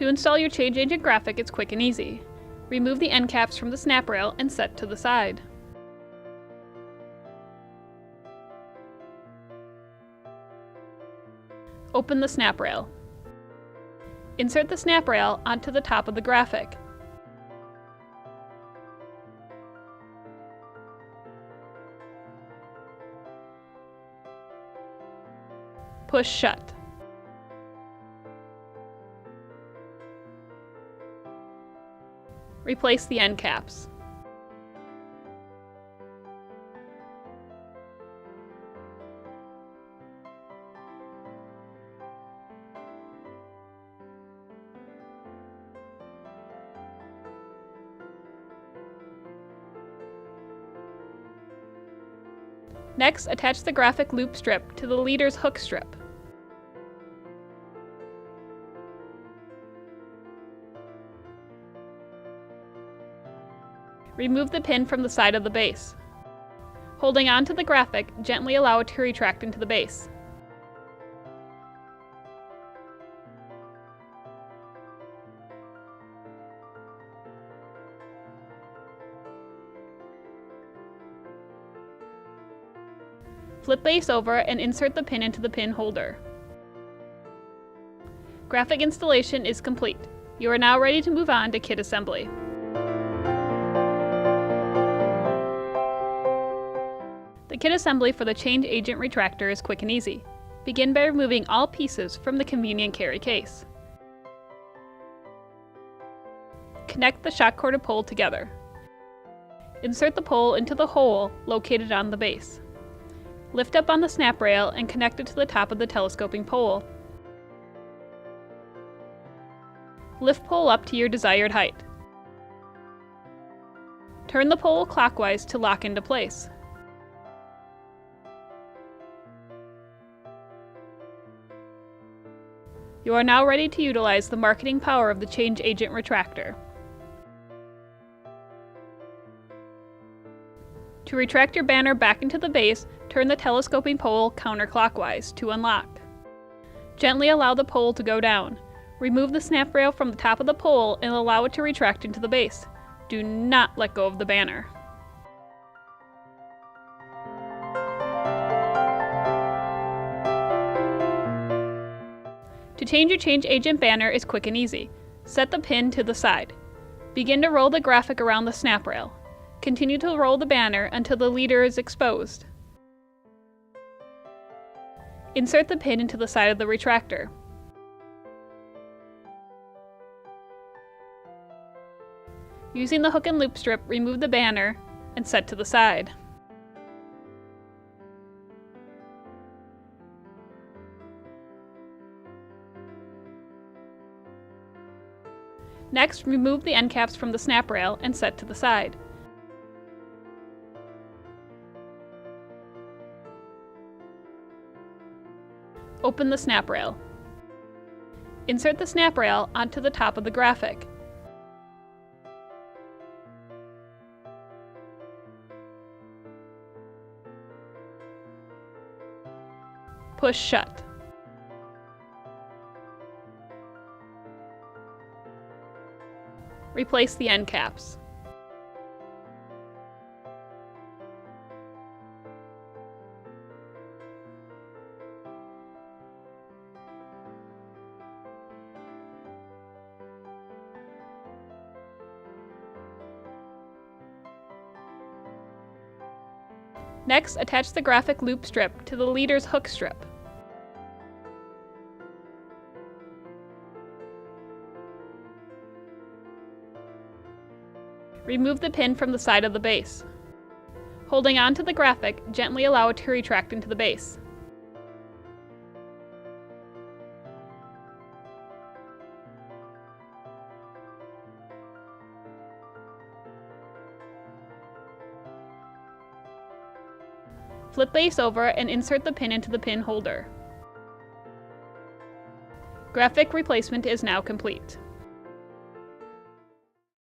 To install your change agent graphic, it's quick and easy. Remove the end caps from the snap rail and set to the side. Open the snap rail. Insert the snap rail onto the top of the graphic. Push shut. Replace the end caps. Next, attach the graphic loop strip to the leader's hook strip. Remove the pin from the side of the base. Holding on to the graphic, gently allow it to retract into the base. Flip base over and insert the pin into the pin holder. Graphic installation is complete. You are now ready to move on to kit assembly. The kit assembly for the change agent retractor is quick and easy. Begin by removing all pieces from the convenient carry case. Connect the shock corded pole together. Insert the pole into the hole located on the base. Lift up on the snap rail and connect it to the top of the telescoping pole. Lift pole up to your desired height. Turn the pole clockwise to lock into place. You are now ready to utilize the marketing power of the change agent retractor. To retract your banner back into the base, turn the telescoping pole counterclockwise to unlock. Gently allow the pole to go down. Remove the snap rail from the top of the pole and allow it to retract into the base. Do not let go of the banner. To change your change agent banner is quick and easy. Set the pin to the side. Begin to roll the graphic around the snap rail. Continue to roll the banner until the leader is exposed. Insert the pin into the side of the retractor. Using the hook and loop strip, remove the banner and set to the side. Next, remove the end caps from the snap rail and set to the side. Open the snap rail. Insert the snap rail onto the top of the graphic. Push shut. Replace the end caps. Next, attach the graphic loop strip to the leader's hook strip. Remove the pin from the side of the base. Holding on to the graphic, gently allow it to retract into the base. Flip base over and insert the pin into the pin holder. Graphic replacement is now complete.